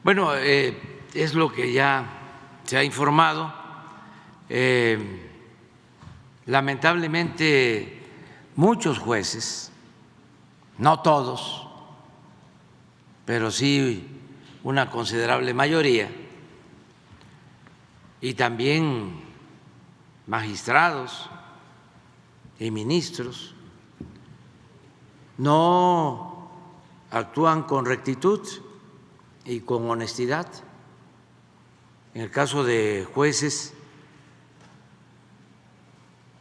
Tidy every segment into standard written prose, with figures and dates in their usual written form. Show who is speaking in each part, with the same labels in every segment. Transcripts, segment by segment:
Speaker 1: Bueno, es lo que ya se ha informado. Lamentablemente, muchos jueces, no todos, pero sí una considerable mayoría, y también magistrados y ministros, no actúan con rectitud y con honestidad. En el caso de jueces,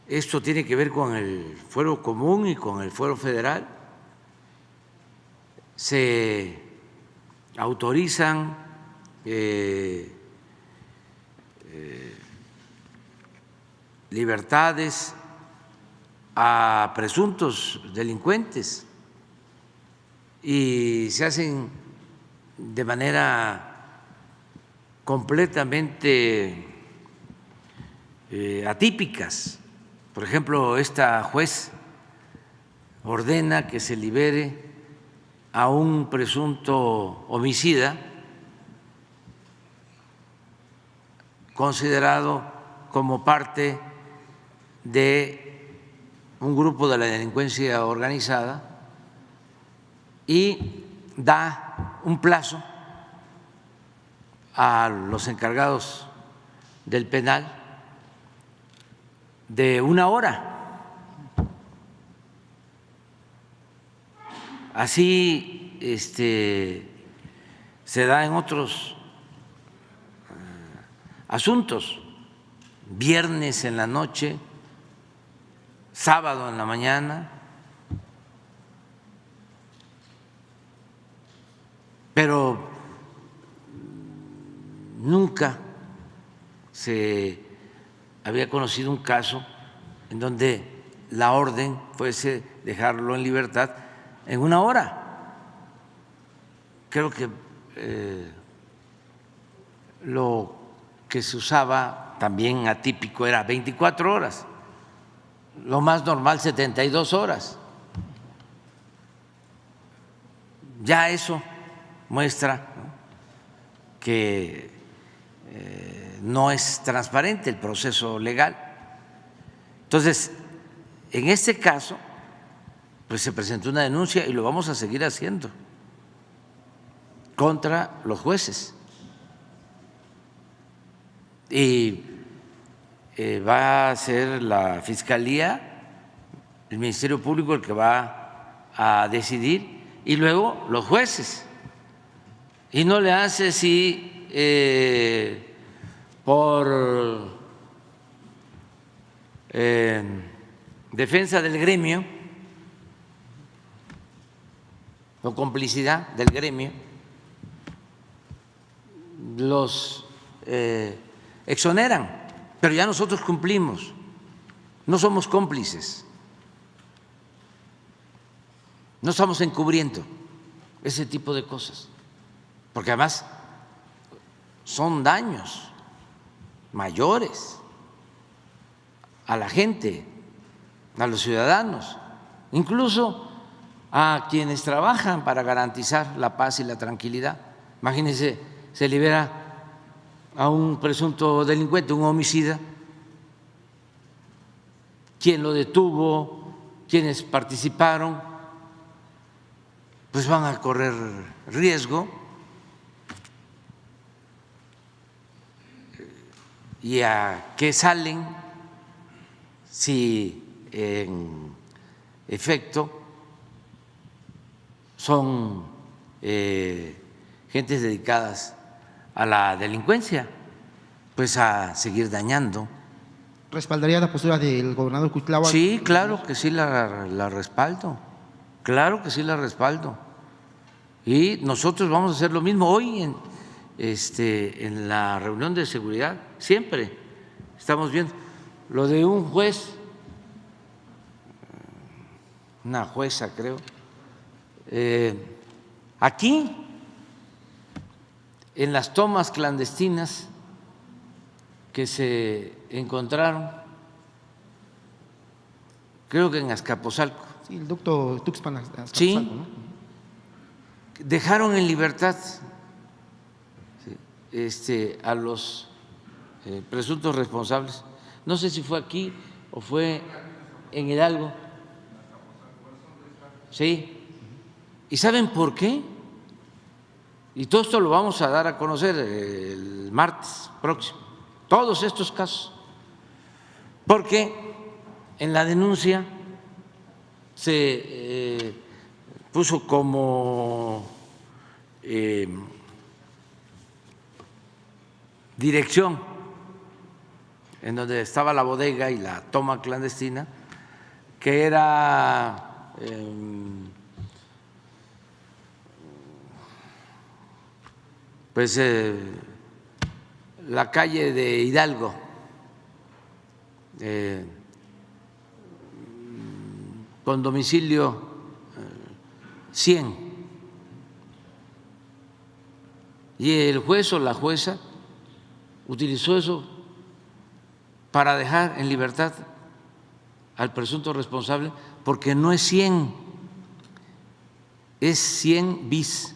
Speaker 1: esto tiene que ver con el fuero común y con el fuero federal. Se autorizan libertades a presuntos delincuentes y se hacen de manera completamente atípicas. Por ejemplo, esta juez ordena que se libere a un presunto homicida considerado como parte de un grupo de la delincuencia organizada y da un plazo a los encargados del penal de 1 hora. Así se da en otros asuntos, viernes en la noche, sábado en la mañana, pero nunca se había conocido un caso en donde la orden fuese dejarlo en libertad en 1 hora. Creo que lo que se usaba también atípico era 24 horas, lo más normal 72 horas. Ya eso muestra que no es transparente el proceso legal. Entonces, en este caso, pues se presentó una denuncia y lo vamos a seguir haciendo contra los jueces. Y va a ser la Fiscalía, el Ministerio Público el que va a decidir, y luego los jueces. Y no le hace si por defensa del gremio o complicidad del gremio, los exoneran, pero ya nosotros cumplimos, no somos cómplices, no estamos encubriendo ese tipo de cosas, porque además son daños mayores a la gente, a los ciudadanos, incluso a quienes trabajan para garantizar la paz y la tranquilidad. Imagínense, se libera a un presunto delincuente, un homicida, quién lo detuvo, quienes participaron, pues van a correr riesgo. ¿Y a qué salen si en efecto son gentes dedicadas a la delincuencia? Pues a seguir dañando.
Speaker 2: ¿Respaldaría la postura del gobernador Cuitláhuac?
Speaker 1: Sí, claro que sí la respaldo, claro que sí la respaldo. Y nosotros vamos a hacer lo mismo hoy en la reunión de seguridad. Siempre estamos viendo lo de un juez, una jueza creo, aquí en las tomas clandestinas que se encontraron, creo que en Azcapotzalco.
Speaker 2: Sí, el ducto Tuxpan Azcapotzalco,
Speaker 1: Sí,
Speaker 2: ¿no?
Speaker 1: dejaron en libertad a los presuntos responsables. No sé si fue aquí o fue en Hidalgo. Sí. ¿Y saben por qué? Y todo esto lo vamos a dar a conocer el martes próximo, todos estos casos, porque en la denuncia se puso como dirección en donde estaba la bodega y la toma clandestina, que era pues la calle de Hidalgo, con domicilio 100, y el juez o la jueza utilizó eso para dejar en libertad al presunto responsable, porque no es 100, es 100 bis.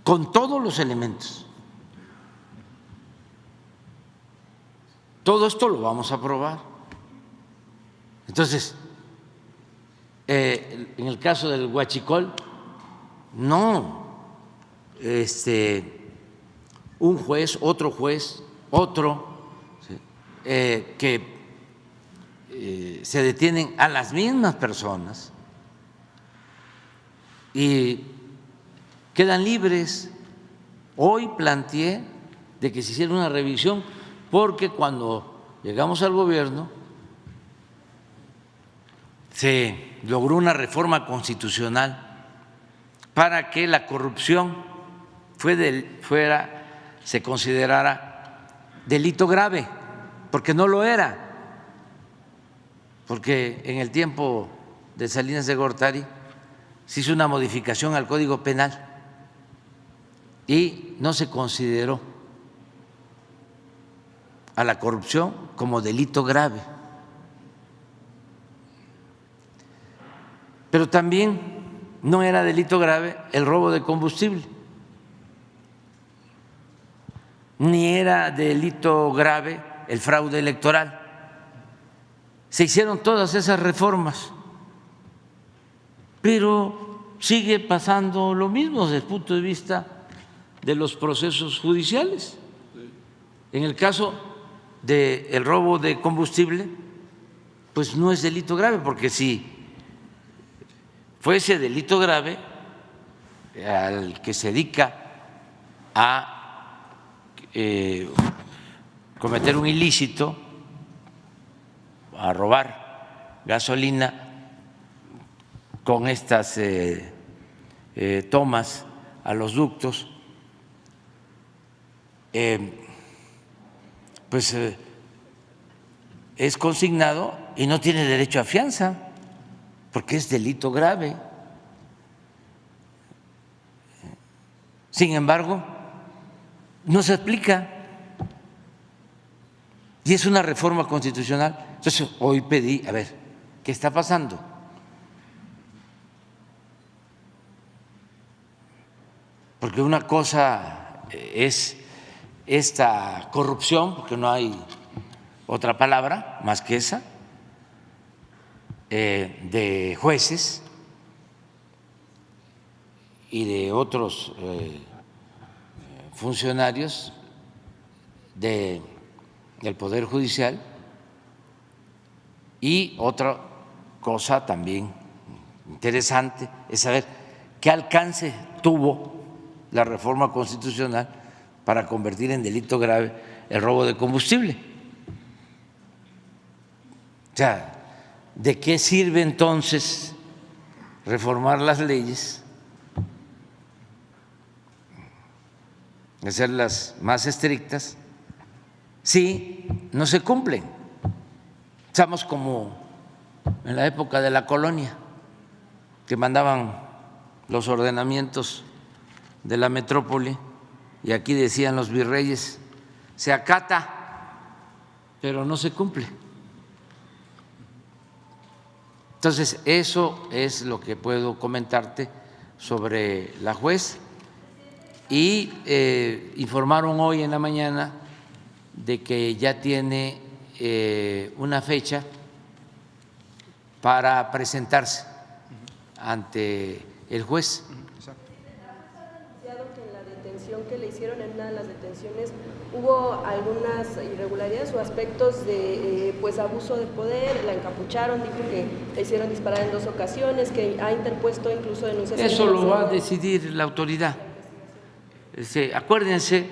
Speaker 1: Con todos los elementos. Todo esto lo vamos a probar. Entonces, en el caso del huachicol, no, un juez, otro, ¿sí? Que se detienen a las mismas personas y quedan libres. Hoy planteé de que se hiciera una revisión, porque cuando llegamos al gobierno se logró una reforma constitucional para que la corrupción se considerara delito grave, porque no lo era, porque en el tiempo de Salinas de Gortari se hizo una modificación al Código Penal y no se consideró a la corrupción como delito grave. Pero también no era delito grave el robo de combustible, ni era delito grave el fraude electoral. Se hicieron todas esas reformas, pero sigue pasando lo mismo desde el punto de vista de los procesos judiciales. En el caso del robo de combustible, pues no es delito grave, porque si fuese delito grave, al que se dedica a cometer un ilícito, a robar gasolina con estas tomas a los ductos, pues es consignado y no tiene derecho a fianza, porque es delito grave. Sin embargo, no se aplica y es una reforma constitucional. Entonces, hoy pedí, a ver, ¿qué está pasando? Porque una cosa es esta corrupción, porque no hay otra palabra más que esa, de jueces y de otros funcionarios del Poder Judicial, y otra cosa también interesante es saber qué alcance tuvo la reforma constitucional para convertir en delito grave el robo de combustible. O sea, ¿de qué sirve entonces reformar las leyes, hacerlas más estrictas, si no se cumplen? Estamos como en la época de la colonia, que mandaban los ordenamientos de la metrópoli y aquí decían los virreyes: se acata, pero no se cumple. Entonces, eso es lo que puedo comentarte sobre la juez y informaron hoy en la mañana de que ya tiene una fecha para presentarse ante el juez.
Speaker 2: Exacto.
Speaker 3: Que en la detención que le hicieron, en una de las detenciones, hubo algunas irregularidades o aspectos de pues abuso de poder, la encapucharon, dijo que le hicieron disparar en 2 ocasiones, que ha interpuesto incluso denuncias.
Speaker 1: Eso lo va a decidir la autoridad. Acuérdense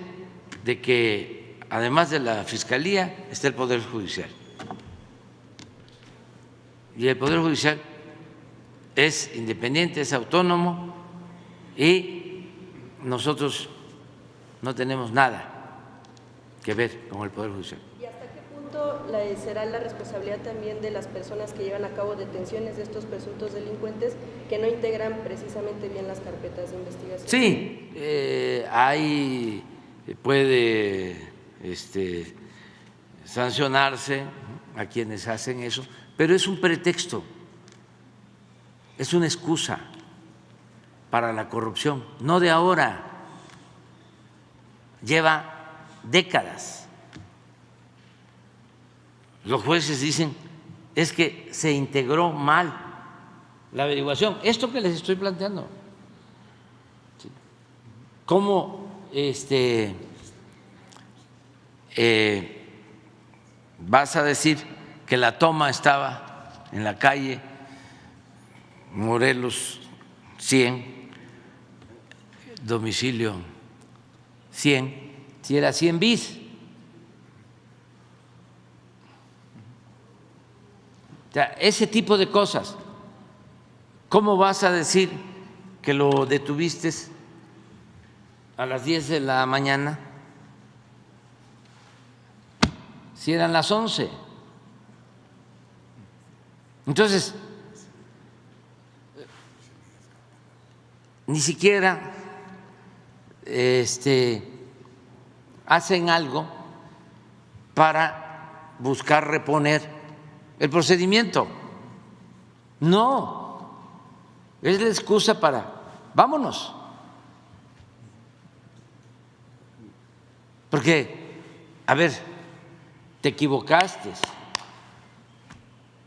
Speaker 1: de que además de la Fiscalía está el Poder Judicial. Y el Poder Judicial es independiente, es autónomo y nosotros no tenemos nada que ver con el Poder Judicial.
Speaker 3: ¿Y hasta qué punto será la responsabilidad también de las personas que llevan a cabo detenciones de estos presuntos delincuentes que no integran precisamente bien las carpetas de investigación?
Speaker 1: Sí, ahí puede sancionarse a quienes hacen eso, pero es un pretexto, es una excusa para la corrupción, no de ahora, lleva décadas. Los jueces dicen es que se integró mal la averiguación. Esto que les estoy planteando, ¿cómo vas a decir que la toma estaba en la calle Morelos 100, domicilio 100, si era 100 bis? O sea, ese tipo de cosas. ¿Cómo vas a decir que lo detuviste a las 10 de la mañana si eran las 11? Entonces, ni siquiera hacen algo para buscar reponer el procedimiento. No, es la excusa para vámonos. Porque, a ver, te equivocaste,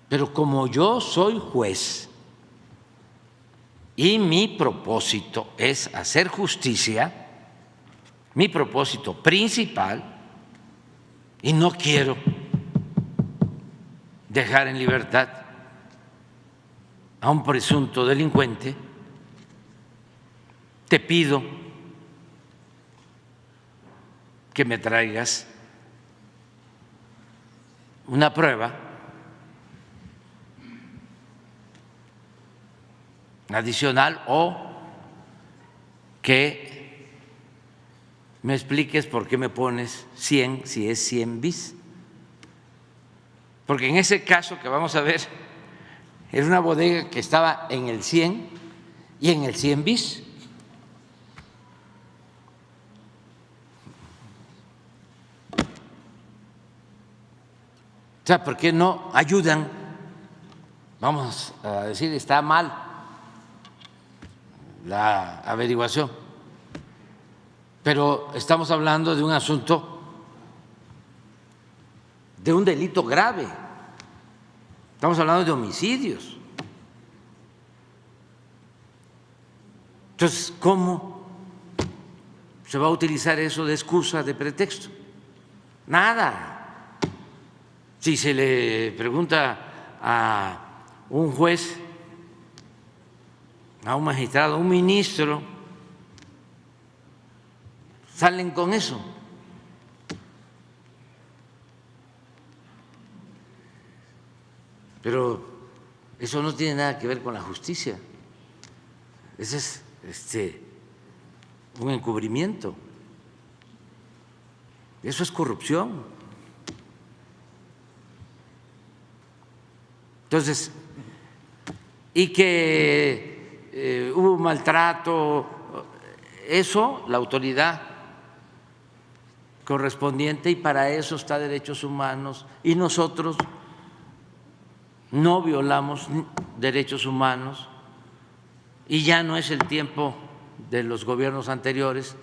Speaker 1: pero como yo soy juez y mi propósito es hacer justicia, mi propósito principal, y no quiero dejar en libertad a un presunto delincuente, te pido que me traigas una prueba adicional o que me expliques por qué me pones 100 si es 100 bis. Porque en ese caso que vamos a ver, era una bodega que estaba en el 100 y en el 100 bis. O sea, ¿por qué no ayudan? Vamos a decir, está mal la averiguación, pero estamos hablando de un asunto, de un delito grave, estamos hablando de homicidios. Entonces, ¿cómo se va a utilizar eso de excusa, de pretexto? Nada. Si se le pregunta a un juez, a un magistrado, a un ministro, salen con eso. Pero eso no tiene nada que ver con la justicia. Ese es un encubrimiento. Eso es corrupción. Entonces, y que hubo maltrato, eso la autoridad correspondiente, y para eso está Derechos Humanos, y nosotros no violamos derechos humanos y ya no es el tiempo de los gobiernos anteriores,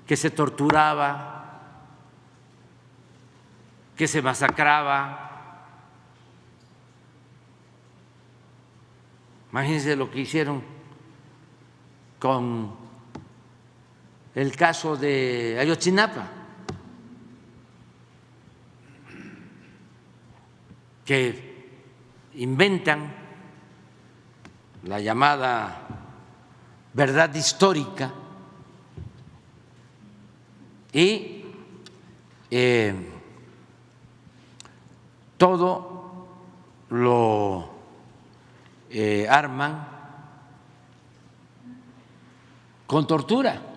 Speaker 1: que se torturaba, que se masacraba. Imagínense lo que hicieron con el caso de Ayotzinapa, que inventan la llamada verdad histórica y todo lo arman con tortura.